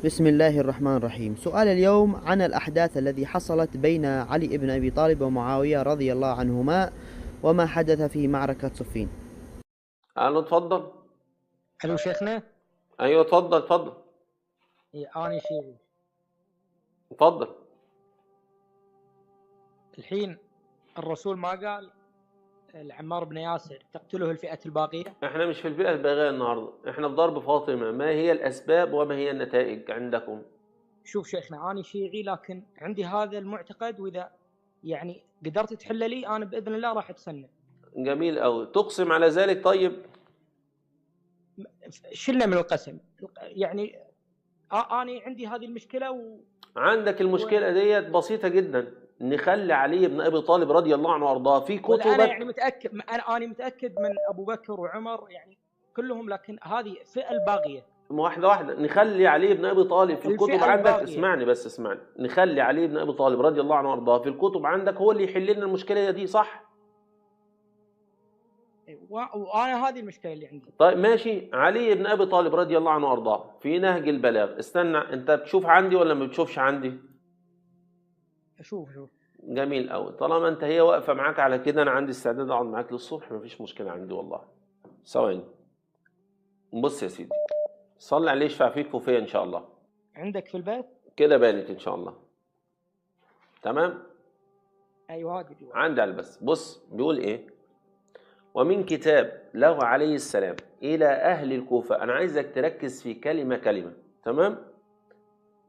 بسم الله الرحمن الرحيم. سؤال اليوم عن الأحداث التي حصلت بين علي بن أبي طالب ومعاوية رضي الله عنهما، وما حدث في معركة صفين. الو اتفضل. الو شيخنا. ايوه اتفضل اتفضل أنا شيعي. اتفضل. الحين الرسول ما قال لعمار بن ياسر تقتله الفئة الباقية؟ احنا مش في البيئة الباغية النهارده، احنا في ضرب فاطمة. ما هي الاسباب وما هي النتائج عندكم؟ شوف شيخنا، أنا شيعي لكن عندي هذا المعتقد، وإذا يعني قدرت تحل لي أنا بإذن الله راح أتسنى. جميل أوي. تقسم على ذلك؟ طيب شلنا من القسم، يعني أنا عندي هذه المشكلة عندك المشكلة ديت بسيطة جدا. نخلي علي بن ابي طالب رضي الله عنه وارضاه في أنا يعني كتبك. متأكد، أنا متأكد من أبو بكر وعمر يعني كلهم، لكن هذه الفئة الباقية. واحدة واحدة. نخلي علي بن ابي طالب في الكتب الفئة عندك. الباقية. اسمعني بس اسمعني. نخلي علي بن ابي طالب رضي الله عنه وارضاه في الكتب عندك، هو اللي يحل لنا المشكلة دي، صح؟ وأنا هذه المشكلة اللي عندي. طيب ماشي. علي بن ابي طالب رضي الله عنه وارضاه في نهج البلاغ. استنى، انت بتشوف عندي ولا ما بتشوفش عندي؟ شوف جميل قوي. طالما انت هي واقفه معاك على كده، انا عندي استعداد اقعد معاك للصبح، مفيش مشكله عندي والله. ثواني. بص يا سيدي، صلي عليه يشفع فيك وفيا ان شاء الله. عندك في البيت؟ كده بانت ان شاء الله. تمام. ايوه هذه دي. عندي على بس. بص بيقول ايه: ومن كتاب له عليه السلام الى اهل الكوفه. انا عايزك تركز في كلمه كلمه. تمام.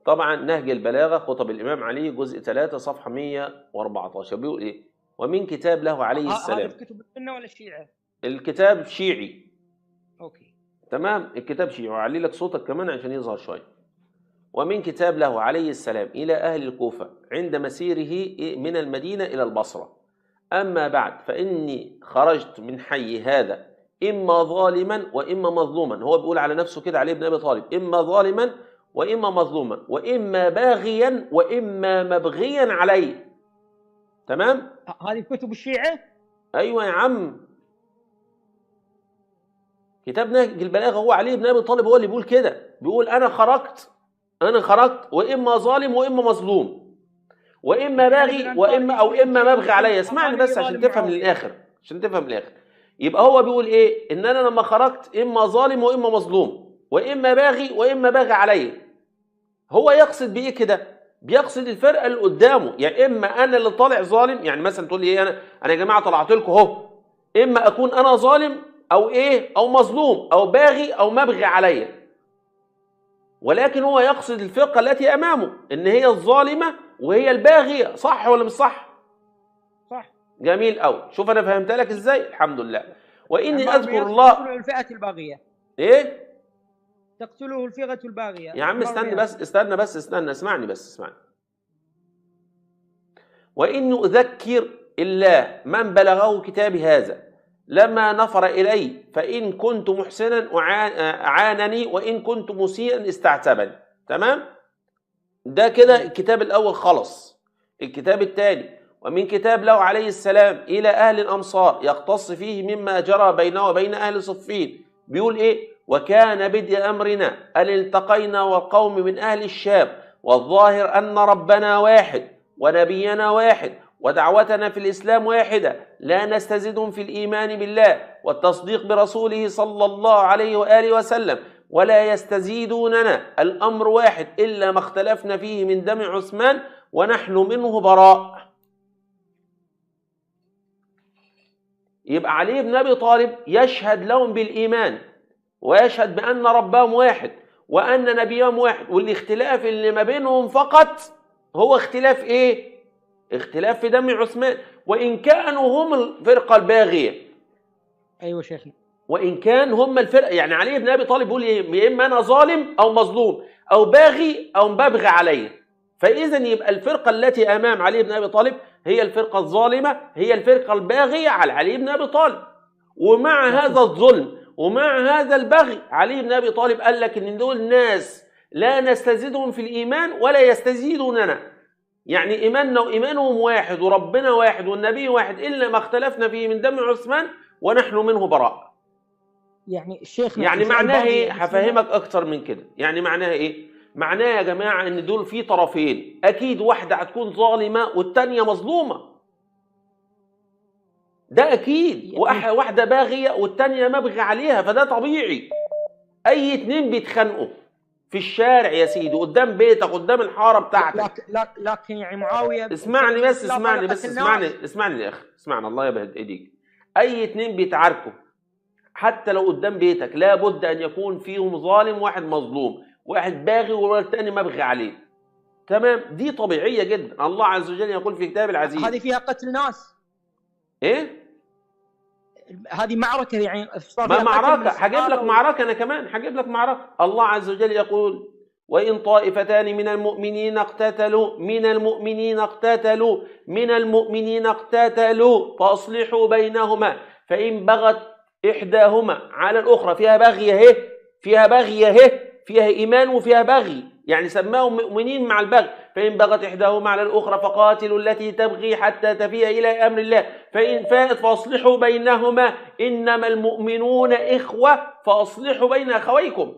طبعا نهج البلاغه خطب الامام علي جزء 3 صفحه 114 بيقول ايه: ومن كتاب له عليه السلام. هذا في كتب السنه ولا الشيعه؟ الكتاب شيعي. اوكي تمام. الكتاب شيعي. وعلي لك صوتك كمان عشان يظهر شويه. ومن كتاب له عليه السلام الى اهل الكوفه عند مسيره من المدينه الى البصره. اما بعد فاني خرجت من حي هذا اما ظالما واما مظلوما. هو بيقول على نفسه كده علي بن ابي طالب: اما ظالما واما مظلوما واما باغيا واما مبغيا عليه. تمام. هذه في كتب الشيعه؟ ايوه يا عم، كتاب نهج البلاغه. هو علي بن ابي طالب هو اللي بيقول كده. بيقول انا خرجت واما ظالم واما مظلوم واما باغي واما مبغي عليا. اسمعني بس عشان تفهم للاخر، يبقى هو بيقول ايه؟ ان انا لما خرجت اما ظالم واما مظلوم واما باغي واما باغي عليا. هو يقصد بايه كده؟ بيقصد الفرقه اللي قدامه. يعني اما انا اللي طالع ظالم، يعني مثلا تقول لي ايه، انا يا جماعه طلعت لكم اهو، اما اكون انا ظالم او ايه، او مظلوم او باغي او مبغي عليا. ولكن هو يقصد الفرقه التي امامه، ان هي الظالمه وهي الباغيه. صح ولا مش صح؟ صح. جميل قوي. شوف انا فهمتها لك ازاي. الحمد لله. واني اذكر تقتله الله. الفئه الباغيه. ايه تقتله الفئه الباغيه يا عم؟ استنى، اسمعني. واني اذكر الله من بلغه كتابي هذا لما نفر إلي، فإن كنت محسنا أعانني وإن كنت مسيئا استعتبني. تمام. ده كده الكتاب الأول خلص. الكتاب الثاني: ومن كتاب له عليه السلام إلى أهل الأمصار يختص فيه مما جرى بينه وبين أهل صفين. بيقول إيه: وكان بدء أمرنا أن التقينا والقوم من أهل الشام، والظاهر أن ربنا واحد ونبينا واحد ودعوتنا في الإسلام واحدة، لا نستزيدهم في الإيمان بالله والتصديق برسوله صلى الله عليه وآله وسلم، ولا يستزيدوننا. الأمر واحد إلا ما اختلفنا فيه من دم عثمان ونحن منه براء. يبقى علي بن أبي طالب يشهد لهم بالإيمان ويشهد بأن ربهم واحد وأن نبيهم واحد، والاختلاف اللي ما بينهم فقط هو اختلاف إيه؟ اختلاف في دم عثمان. وإن كانوا هم الفرقة الباغية. ايوه شيخنا. وإن كان هم الفرقة، يعني علي بن أبي طالب بيقول إيه؟ يا إما أنا ظالم أو مظلوم أو باغي أو مبغي عليه. فإذا يبقى الفرقة التي أمام علي بن أبي طالب هي الفرقة الظالمة، هي الفرقة الباغية على علي بن أبي طالب. ومع هذا الظلم ومع هذا البغي، علي بن أبي طالب قال لك إن دول ناس لا نستزيدهم في الإيمان ولا يستزيدوننا. يعني إيماننا وإيمانهم واحد وربنا واحد والنبي واحد إلا ما اختلفنا فيه من دم عثمان ونحن منه براء. يعني الشيخ يعني معناها إيه؟ هفهمك أكتر من كده. يعني معناها إيه؟ معناه يا جماعة ان دول في طرفين، اكيد واحدة هتكون ظالمة والتانية مظلومة، ده اكيد. واحدة باغية والتانية مبغي عليها، فده طبيعي. اي اتنين بيتخانقوا في الشارع يا سيدي، قدام بيتك، قدام الحارة بتاعتك. لكن يعني معاوية اسمعني بس، اسمعني يا اخي، اسمعني الله يبهد ايديك. اي اتنين بيتعاركوا حتى لو قدام بيتك لابد ان يكون فيهم ظالم واحد مظلوم، واحد باغي والتاني مبغي عليه، تمام؟ دي طبيعية جدا. الله عز وجل يقول في كتاب العزيز. هذه فيها قتل ناس. ايه؟ هذه معركة يعني. ما معركة، هجيب لك معركة أنا كمان، هجيب لك معركة. الله عز وجل يقول: وإن طائفتان من المؤمنين اقتتلوا فأصلحوا بينهما فإن بغت إحداهما على الأخرى. فيها بغي، فيها إيمان وفيها بغي، يعني سماهم مؤمنين مع البغي. فإن بغت إحداهما على الأخرى فقاتلوا التي تبغي حتى تفيء إلى أمر الله فإن فاءت فأصلحوا بينهما إنما المؤمنون إخوة فأصلحوا بين أخويكم.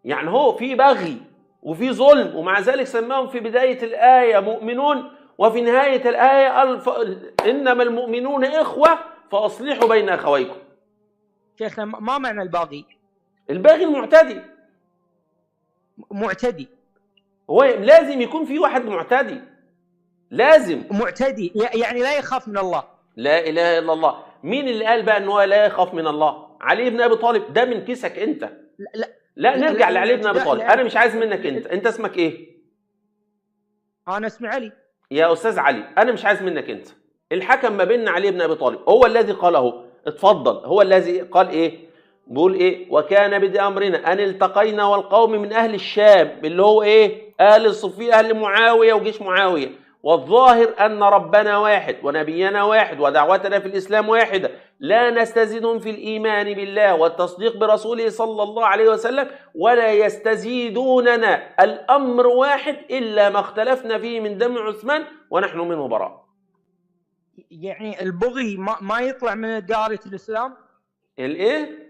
يعني هو في بغي وفي ظلم، ومع ذلك سماهم في بداية الآية مؤمنون، وفي نهاية الآية إنما المؤمنون إخوة فأصلحوا بين أخويكم. شيخنا ما معنى الباغي؟ الباغي المعتدي. هو لازم يكون في واحد معتدي، لازم معتدي يعني لا يخاف من الله. لا إله إلا الله. مين اللي قال بقى أنه هو لا يخاف من الله؟ علي بن أبي طالب. ده من كيسك أنت. لا نرجع لعلي بن أبي طالب. أنا مش عايز منك أنت اسمك إيه؟ أنا اسمي علي. يا أستاذ علي، أنا مش عايز منك أنت. الحكم ما بيننا علي بن أبي طالب، هو الذي قاله. اتفضل. هو الذي قال إيه؟ بيقول إيه؟ وكان بدء أمرنا أن التقينا والقوم من أهل الشام، اللي هو إيه؟ أهل الصفين، أهل معاوية وجيش معاوية. والظاهر أن ربنا واحد ونبينا واحد ودعوتنا في الإسلام واحدة، لا نستزيدهم في الإيمان بالله والتصديق برسوله صلى الله عليه وسلم، ولا يستزيدوننا. الأمر واحد إلا ما اختلفنا فيه من دم عثمان ونحن منه براء. يعني البغي ما يطلع من دائرة الإسلام؟ الإيه؟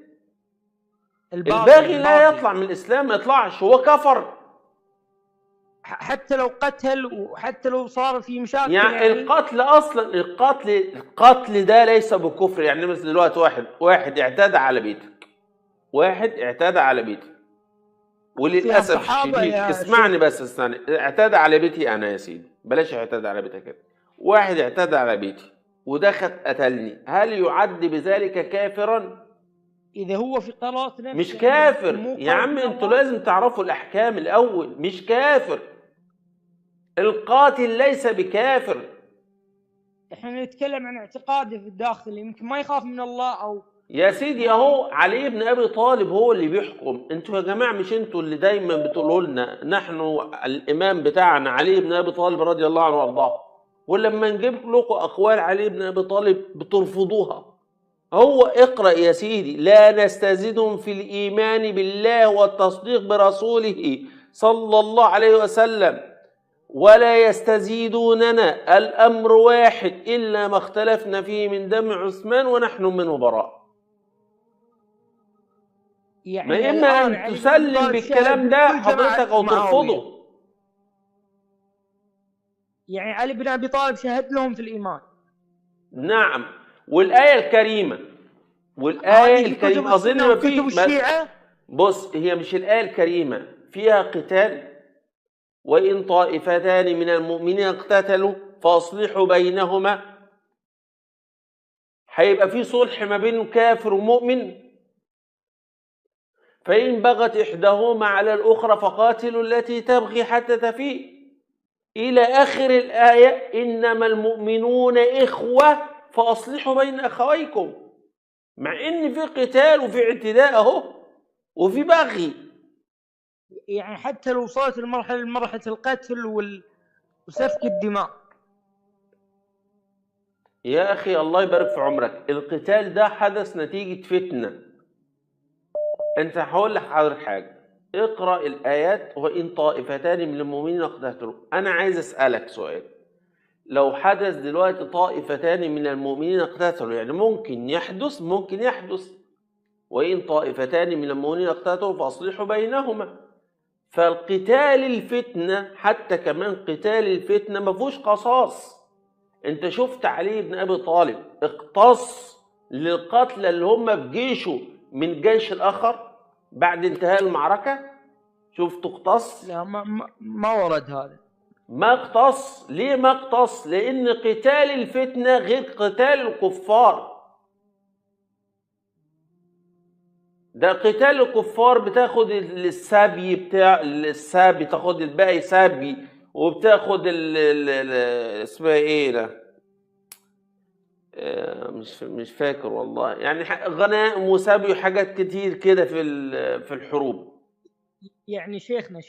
الباغي لا يطلع من الإسلام، ما يطلعش، هو كفر. حتى لو قتل وحتى لو صار في مشاكل يعني القتل اصلا، القتل ده ليس بكفر. يعني مثل دلوقتي واحد اعتدى على بيتك، وللاسف الشديد اسمعني بس اعتدى على بيتي انا يا سيدي، بلاش اعتدى على بيتك كده. واحد اعتدى على بيتي ودخل قتلني، هل يعد بذلك كافرا؟ إذا هو في قرارة نفسه مش كافر يا عم. انتوا لازم تعرفوا الأحكام الأول. مش كافر، القاتل ليس بكافر. احنا نتكلم عن اعتقاده في الداخل، يمكن ما يخاف من الله أو يا سيدي اهو علي بن أبي طالب هو اللي بيحكم. انتوا يا جماعة مش انتوا اللي دايما بتقولوا لنا نحن الإمام بتاعنا علي بن أبي طالب رضي الله عنه وارضاه، ولما نجيب لكم أقوال علي بن أبي طالب بترفضوها. هو اقرأ يا سيدي: لا نستزيدهم في الإيمان بالله والتصديق برسوله صلى الله عليه وسلم ولا يستزيدوننا. الأمر واحد إلا ما اختلفنا فيه من دم عثمان ونحن منه براء. يعني ما إما أن تسلم بالكلام ده حضرتك أو ترفضه. يعني علي بن أبي طالب شهد لهم في الإيمان. نعم. والآية الكريمة أظن ما في بص، هي مش الآية الكريمة فيها قتال: وإن طائفتان من المؤمنين اقتتلوا فأصلحوا بينهما. هيبقى في صلح ما بين كافر ومؤمن. فإن بغت إحداهما على الأخرى فقاتلوا التي تبغي حتى تفيء إلى آخر الآية: إنما المؤمنون إخوة فأصلحوا بين أخويكم. مع إن في قتال وفي اعتداء أهو وفي بغي. يعني حتى لو وصلت لمرحلة القتل وسفك الدماء. يا أخي الله يبارك في عمرك، القتال ده حدث نتيجة فتنة. أنت هقول لحضرتك حاجة، اقرأ الآيات: وإن طائفتان من المؤمنين اقتتلوا. أنا عايز أسألك سؤال: لو حدث دلوقتي طائفتان من المؤمنين اقتتلوا، يعني ممكن يحدث وإن طائفتان من المؤمنين اقتتلوا فأصلحوا بينهما. فالقتال الفتنة، حتى كمان قتال الفتنة ما فيهوش قصاص. انت شفت علي بن أبي طالب اقتص للقتلى اللي هم في جيشه من الجيش الآخر بعد انتهاء المعركة؟ شفت اقتص؟ لا، ما ورد هذا. ما اقتص. ليه ما اقتص؟ لأن قتال الفتنة غير قتال الكفار. ده قتال الكفار بتاخد السبي بتاع السبي، تاخد الباقي سبي، وبتاخد اسمها ايه ده، مش فاكر والله، يعني غنائم وسبي وحاجات كتير كده في الحروب. يعني شيخنا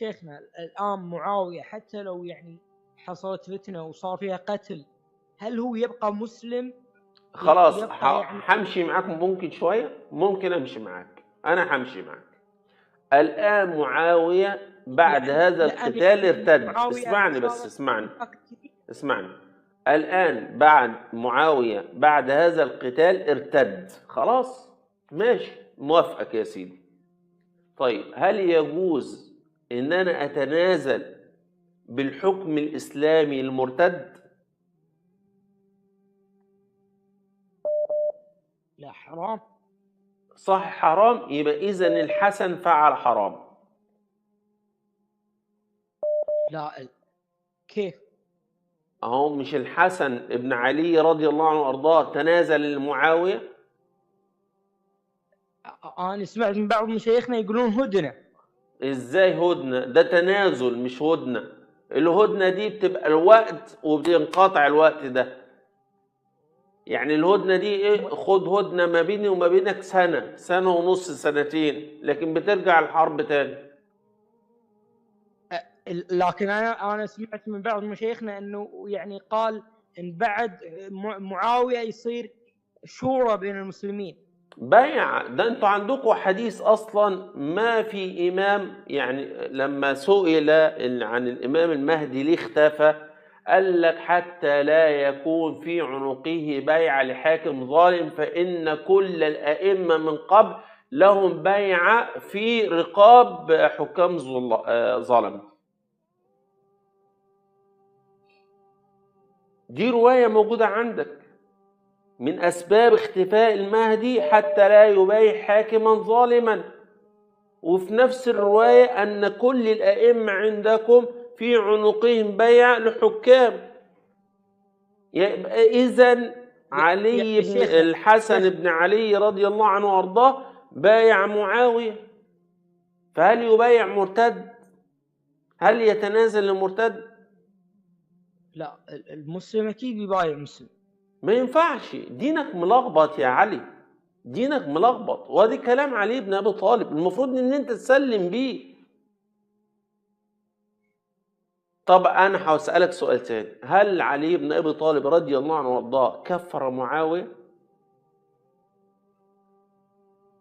الآن معاوية حتى لو يعني حصلت فتنة وصار فيها قتل، هل هو يبقى مسلم؟ خلاص يبقى يعني همشي معاك، ممكن شوية، ممكن امشي معاك، انا همشي معاك. الآن معاوية بعد يعني هذا القتال ارتد. اسمعني بس، اسمعني. الآن بعد معاوية بعد هذا القتال ارتد، خلاص ماشي، موافقك يا سيدي. طيب هل يجوز ان انا اتنازل بالحكم الاسلامي المرتد؟ لا، حرام. صح، حرام. يبقى اذا الحسن فعل حرام. لا، كيف؟ اهو مش الحسن ابن علي رضي الله عنه وارضاه تنازل لمعاوية؟ انا سمعت من بعض مشايخنا يقولون هدنة. ازاي هدنة؟ ده تنازل مش هدنة. الهدنة دي بتبقى الوقت وبينقطع الوقت ده. يعني الهدنة دي ايه؟ خد هدنة ما بيني وما بينك سنة ونص، سنتين، لكن بترجع الحرب تاني. لكن انا سمعت من بعض مشايخنا انه يعني قال ان بعد معاوية يصير شورى بين المسلمين. بيع ده انتوا عندكم حديث اصلا ما في امام، يعني لما سئل عن الامام المهدي ليه اختفى، قال لك حتى لا يكون في عنقه بيع لحاكم ظالم، فان كل الائمه من قبل لهم بيع في رقاب حكام ظلم. دي روايه موجوده عندك. من أسباب اختفاء المهدي حتى لا يبايع حاكما ظالما. وفي نفس الرواية أن كل الأئمة عندكم في عنقهم بيع لحكام. يبقى إذن علي بن الحسن بن علي رضي الله عنه وأرضاه بايع معاوية. فهل يبايع مرتد؟ هل يتنازل لمرتد؟ لا، المسلم اكيد يبايع مسلم. ما ينفعش، دينك ملخبط يا علي، دينك ملخبط. وادي كلام علي بن ابي طالب المفروض ان انت تسلم بيه. طب انا هسألك سؤال تاني، هل علي بن ابي طالب رضي الله عنه وارضاه كفر معاوية؟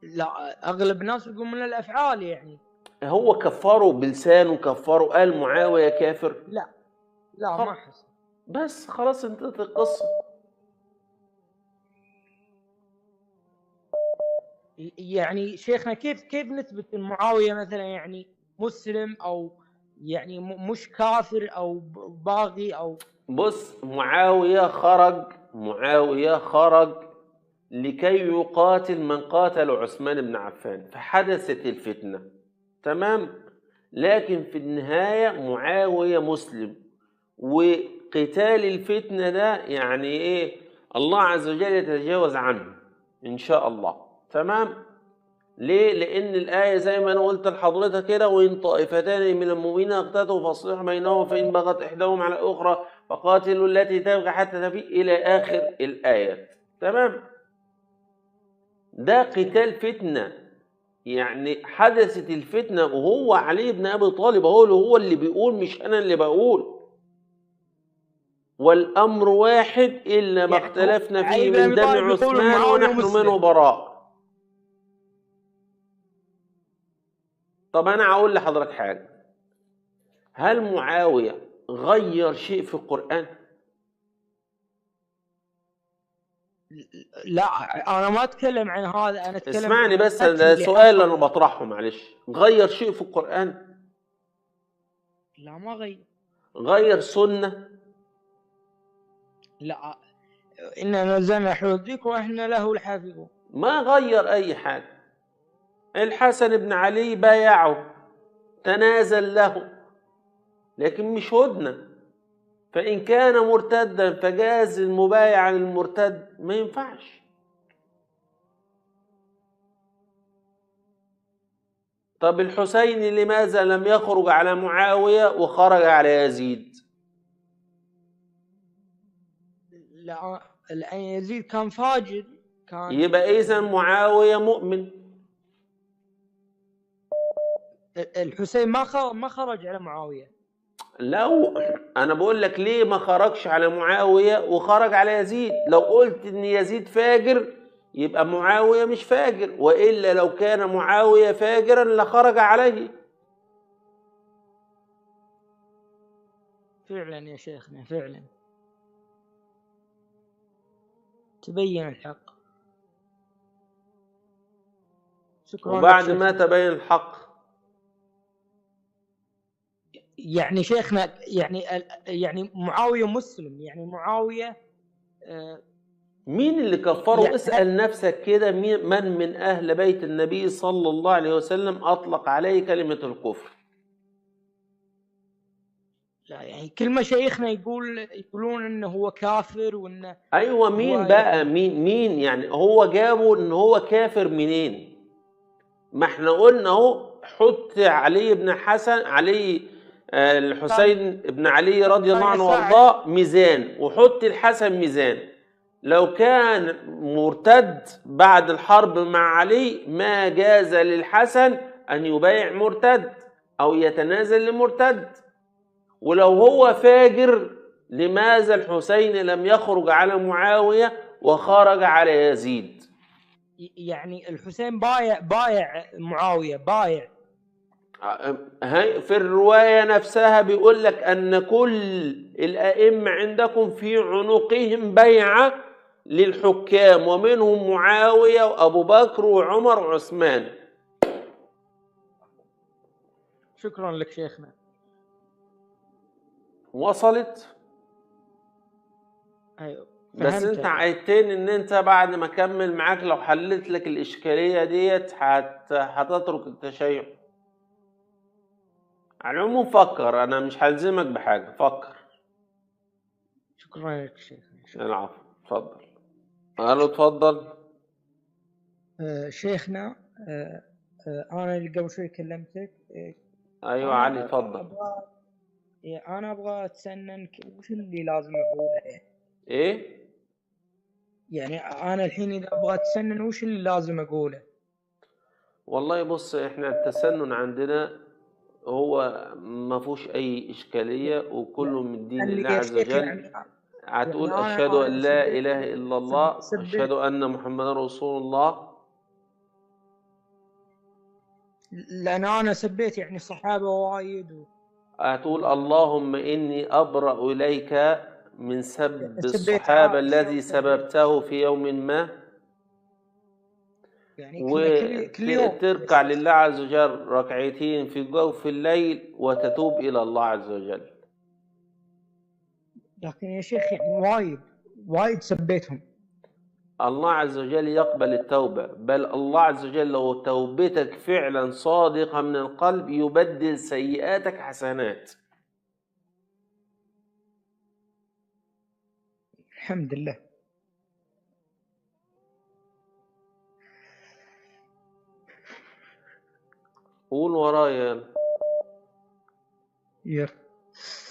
لا، اغلب الناس يقول من الافعال يعني. هو كفره بلسانه، كفره قال معاوية كافر؟ لا، ما حصل. بس خلاص انتهت القصة. يعني شيخنا كيف نثبت ان معاوية مثلا يعني مسلم او يعني مش كافر او باغي او؟ بص، معاوية خرج لكي يقاتل من قاتل عثمان بن عفان، فحدثت الفتنة، تمام. لكن في النهاية معاوية مسلم، وقتال الفتنة ده يعني ايه؟ الله عز وجل يتجاوز عنه ان شاء الله، تمام. ليه؟ لان الآية زي ما انا قلت لحضرتك كده، وان طائفتان من المؤمنين اقتتلوا فاصلحوا بينهم، فان بغت احداهما على الاخرى فقاتلوا التي تبغي حتى تفيء الى اخر الآيات، تمام. ده قتال فتنة، يعني حدثت الفتنة وهو علي بن أبي طالب هو اللي بيقول، مش أنا اللي بقول. والأمر واحد إلا ما اختلفنا فيه من دم عثمان ونحن منه براء. طب أنا أقول لحضرتك حاجة، هل معاوية غير شيء في القرآن؟ لا انا ما اتكلم عن هذا، انا اتكلم اسمعني عن بس، القتل ده اللي سؤال حصل. انا بطرحه، معلش. غير شيء في القرآن؟ لا ما غير. غير سنة؟ لا، إنا نزلنا الذكر وإحنا له الحافظون. ما غير أي حاجة. الحسن بن علي بايعه، تنازل له، لكن مش هدنة. فإن كان مرتدا فجاز المبايعة للمرتد، ما ينفعش. طب الحسين لماذا لم يخرج على معاوية وخرج على يزيد؟ لا، لأن يزيد كان فاجر. كان يبقى إذا معاوية مؤمن. الحسين ما خرج على معاوية. لو أنا بقول لك ليه ما خرجش على معاوية وخرج على يزيد. لو قلت إن يزيد فاجر يبقى معاوية مش فاجر، وإلا لو كان معاوية فاجرا لخرج عليه. فعلا يا شيخنا، فعلا تبين الحق. شكرا لك وبعد ما شيخنا. تبين الحق، يعني شيخنا، يعني معاوية مسلم، يعني معاوية مين اللي كفره؟ يعني اسأل نفسك كده، من من أهل بيت النبي صلى الله عليه وسلم أطلق عليه كلمة الكفر؟ لا، يعني كل مشايخنا يقولون انه هو كافر، وانه أيوة، هو مين بقى؟ مين يعني هو جابه إن هو كافر منين؟ ما احنا قلنا اهو، حط علي بن حسن، الحسين بن علي رضي الله كان عنه يساعد. وارضاه ميزان، وحط الحسن ميزان. لو كان مرتد بعد الحرب مع علي ما جاز للحسن أن يبايع مرتد أو يتنازل لمرتد. ولو هو فاجر لماذا الحسين لم يخرج على معاوية وخرج على يزيد؟ يعني الحسين بايع معاوية، بايع. في الرواية نفسها بيقول لك أن كل الأئمة عندكم في عنقهم بيعة للحكام، ومنهم معاوية وأبو بكر وعمر وعثمان. شكرا لك شيخنا. وصلت؟ ايوه بس فهمت. انت عيدتني ان انت بعد ما اكمل معاك لو حلت لك الاشكالية ديت هتترك التشيع. على العموم فكر، انا مش هلزمك بحاجة، فكر. شكرا لك شيخنا. العفو، اتفضل. قالوا اتفضل. شيخنا، انا اللي قبل شوي كلمتك. ايوه انا علي، اتفضل. انا ابغى اتسنن، وش اللي لازم اقوله؟ ايه؟ يعني انا الحين اذا ابغى اتسنن وش اللي لازم اقوله؟ والله بص، احنا التسنن عندنا هو ما فيهوش اي اشكالية، وكله من دين اللي الله يا عز شيخ وجل. يعني هتقول اشهد انا ان لا اله الا الله، اشهد سبيت. ان محمدا رسول الله. لان انا سبيت يعني صحابه وايد هتقول اللهم إني أبرأ إليك من سب سبيت الصحابة عائشه الذي وسبيت سببته في يوم ما، يعني كل يوم. وتركع لله عز وجل ركعتين في جوف الليل وتتوب إلى الله عز وجل. لكن يا شيخ يعني وايد سبيتهم. الله عز وجل يقبل التوبة، بل الله عز وجل لو توبتك فعلا صادقة من القلب يبدل سيئاتك حسنات. الحمد لله. قول ورايا.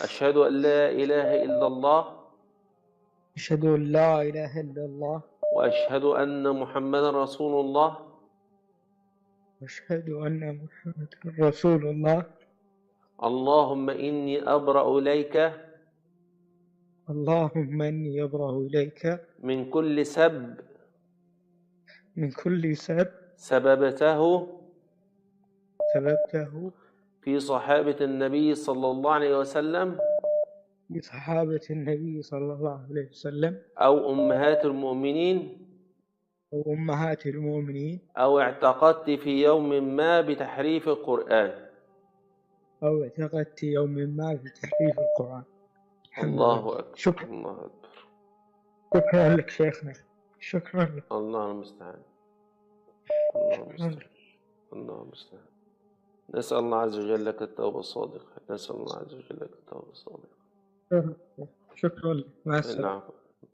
أشهد أن لا إله إلا الله، أشهد أن لا إله إلا الله، وأشهد أن محمدا رسول الله. وأشهد أن محمدا رسول الله. اللهم إني أبرأ إليك اللهم إني أبرأ إليك من كل سب من كل سب سببته سببته في صحابة النبي صلى الله عليه وسلم، لصحابة النبي صلى الله عليه وسلم أو أمهات المؤمنين، وأمهات المؤمنين، أو اعتقدت في يوم ما بتحريف القرآن. أو اعتقدت يوم ما في تحريف القرآن. الحمد لله. الله أكبر. شكرا الله أكبر. شكرا لك شيخنا، شكرا لك. الله المستعان. الله شكرا المستعان. لك. الله المستعان. نسأل الله عز وجل لك التوبة الصادقة. نسأل الله عز وجل لك التوبة الصادقة. شكرا لك. مع السلامة. العفو.